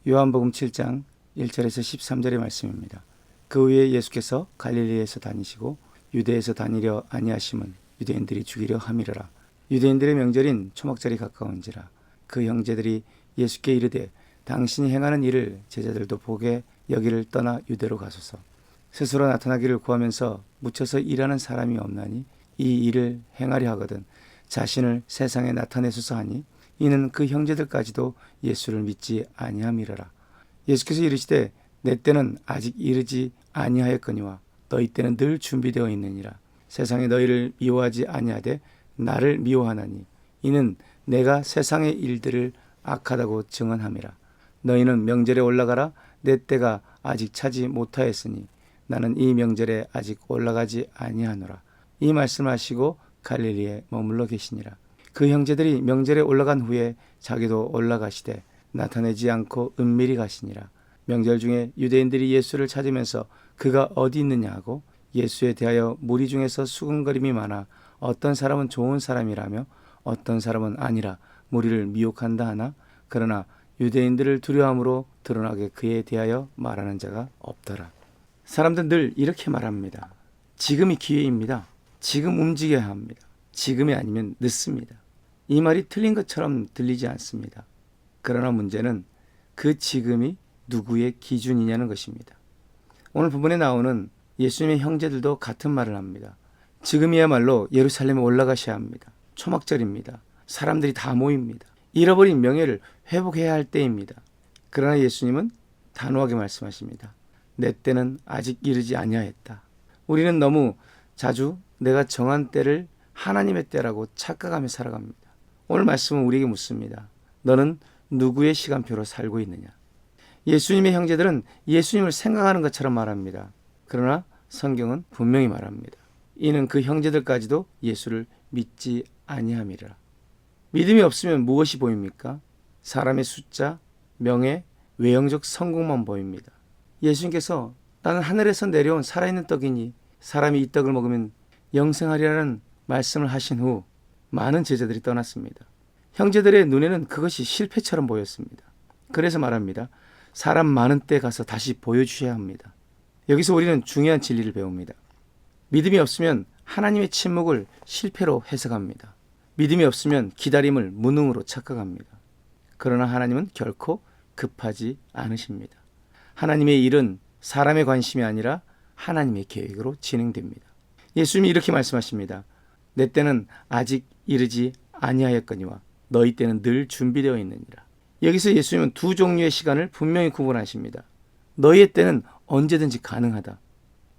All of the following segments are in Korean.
요한복음 7장 1절에서 13절의 말씀입니다. 그 후에 예수께서 갈릴리에서 다니시고 유대에서 다니려 아니하심은 유대인들이 죽이려 함이러라. 유대인들의 명절인 초막절이 가까운지라. 그 형제들이 예수께 이르되 당신이 행하는 일을 제자들도 보게 여기를 떠나 유대로 가소서. 스스로 나타나기를 구하면서 묻혀서 일하는 사람이 없나니 이 일을 행하려 하거든 자신을 세상에 나타내소서 하니 이는 그 형제들까지도 예수를 믿지 아니함이러라. 예수께서 이르시되 내 때는 아직 이르지 아니하였거니와 너희 때는 늘 준비되어 있느니라. 세상에 너희를 미워하지 아니하되 나를 미워하나니 이는 내가 세상의 일들을 악하다고 증언함이라. 너희는 명절에 올라가라. 내 때가 아직 차지 못하였으니 나는 이 명절에 아직 올라가지 아니하노라. 이 말씀하시고 갈릴리에 머물러 계시니라. 그 형제들이 명절에 올라간 후에 자기도 올라가시되 나타내지 않고 은밀히 가시니라. 명절 중에 유대인들이 예수를 찾으면서 그가 어디 있느냐 하고 예수에 대하여 무리 중에서 수군거림이 많아 어떤 사람은 좋은 사람이라며 어떤 사람은 아니라 무리를 미혹한다 하나 그러나 유대인들을 두려움으로 드러나게 그에 대하여 말하는 자가 없더라. 사람들은 늘 이렇게 말합니다. 지금이 기회입니다. 지금 움직여야 합니다. 지금이 아니면 늦습니다. 이 말이 틀린 것처럼 들리지 않습니다. 그러나 문제는 그 지금이 누구의 기준이냐는 것입니다. 오늘 본문에 나오는 예수님의 형제들도 같은 말을 합니다. 지금이야말로 예루살렘에 올라가셔야 합니다. 초막절입니다. 사람들이 다 모입니다. 잃어버린 명예를 회복해야 할 때입니다. 그러나 예수님은 단호하게 말씀하십니다. 내 때는 아직 이르지 아니하였다. 우리는 너무 자주 내가 정한 때를 하나님의 때라고 착각하며 살아갑니다. 오늘 말씀은 우리에게 묻습니다. 너는 누구의 시간표로 살고 있느냐? 예수님의 형제들은 예수님을 생각하는 것처럼 말합니다. 그러나 성경은 분명히 말합니다. 이는 그 형제들까지도 예수를 믿지 아니함이라. 믿음이 없으면 무엇이 보입니까? 사람의 숫자, 명예, 외형적 성공만 보입니다. 예수님께서 나는 하늘에서 내려온 살아있는 떡이니 사람이 이 떡을 먹으면 영생하리라는 말씀을 하신 후 많은 제자들이 떠났습니다. 형제들의 눈에는 그것이 실패처럼 보였습니다. 그래서 말합니다. 사람 많은 때 가서 다시 보여주셔야 합니다. 여기서 우리는 중요한 진리를 배웁니다. 믿음이 없으면 하나님의 침묵을 실패로 해석합니다. 믿음이 없으면 기다림을 무능으로 착각합니다. 그러나 하나님은 결코 급하지 않으십니다. 하나님의 일은 사람의 관심이 아니라 하나님의 계획으로 진행됩니다. 예수님이 이렇게 말씀하십니다. 내 때는 아직 이르지 아니하였거니와 너희 때는 늘 준비되어 있느니라. 여기서 예수님은 두 종류의 시간을 분명히 구분하십니다. 너희의 때는 언제든지 가능하다.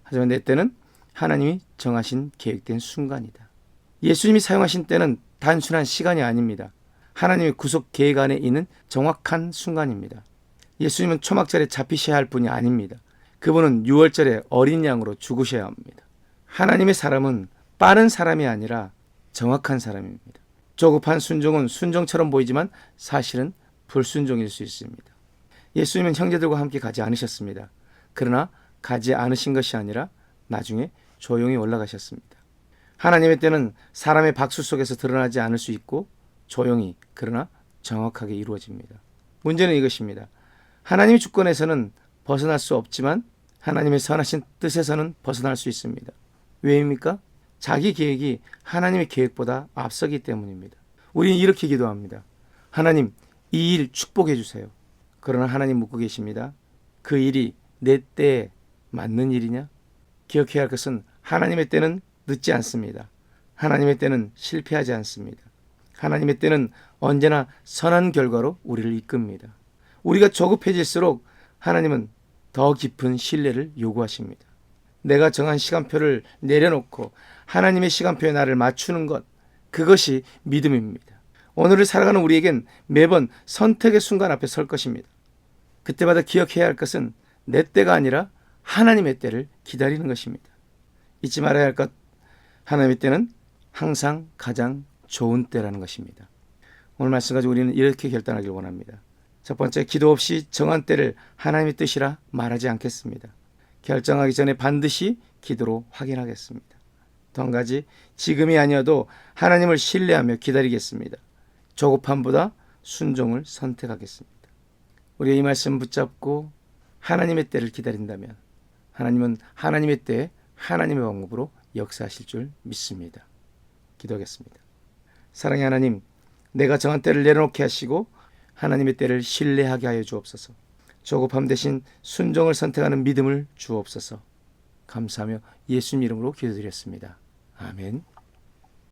하지만 내 때는 하나님이 정하신 계획된 순간이다. 예수님이 사용하신 때는 단순한 시간이 아닙니다. 하나님의 구속 계획 안에 있는 정확한 순간입니다. 예수님은 초막절에 잡히셔야 할 분이 아닙니다. 그분은 6월절에 어린 양으로 죽으셔야 합니다. 하나님의 사람은 빠른 사람이 아니라 정확한 사람입니다. 조급한 순종은 순종처럼 보이지만 사실은 불순종일 수 있습니다. 예수님은 형제들과 함께 가지 않으셨습니다. 그러나 가지 않으신 것이 아니라 나중에 조용히 올라가셨습니다. 하나님의 때는 사람의 박수 속에서 드러나지 않을 수 있고 조용히 그러나 정확하게 이루어집니다. 문제는 이것입니다. 하나님의 주권에서는 벗어날 수 없지만 하나님의 선하신 뜻에서는 벗어날 수 있습니다. 왜입니까? 자기 계획이 하나님의 계획보다 앞서기 때문입니다. 우리는 이렇게 기도합니다. 하나님, 이 일 축복해 주세요. 그러나 하나님 묻고 계십니다. 그 일이 내 때에 맞는 일이냐? 기억해야 할 것은 하나님의 때는 늦지 않습니다. 하나님의 때는 실패하지 않습니다. 하나님의 때는 언제나 선한 결과로 우리를 이끕니다. 우리가 조급해질수록 하나님은 더 깊은 신뢰를 요구하십니다. 내가 정한 시간표를 내려놓고 하나님의 시간표에 나를 맞추는 것, 그것이 믿음입니다. 오늘을 살아가는 우리에겐 매번 선택의 순간 앞에 설 것입니다. 그때마다 기억해야 할 것은 내 때가 아니라 하나님의 때를 기다리는 것입니다. 잊지 말아야 할 것, 하나님의 때는 항상 가장 좋은 때라는 것입니다. 오늘 말씀 가지고 우리는 이렇게 결단하길 원합니다. 첫 번째, 기도 없이 정한 때를 하나님의 뜻이라 말하지 않겠습니다. 결정하기 전에 반드시 기도로 확인하겠습니다. 또 한 가지, 지금이 아니어도 하나님을 신뢰하며 기다리겠습니다. 조급함보다 순종을 선택하겠습니다. 우리가 이 말씀 붙잡고 하나님의 때를 기다린다면 하나님은 하나님의 때에 하나님의 방법으로 역사하실 줄 믿습니다. 기도하겠습니다. 사랑의 하나님, 내가 정한 때를 내려놓게 하시고 하나님의 때를 신뢰하게 하여 주옵소서. 조급함 대신 순종을 선택하는 믿음을 주옵소서. 감사하며 예수님 이름으로 기도드렸습니다. 아멘.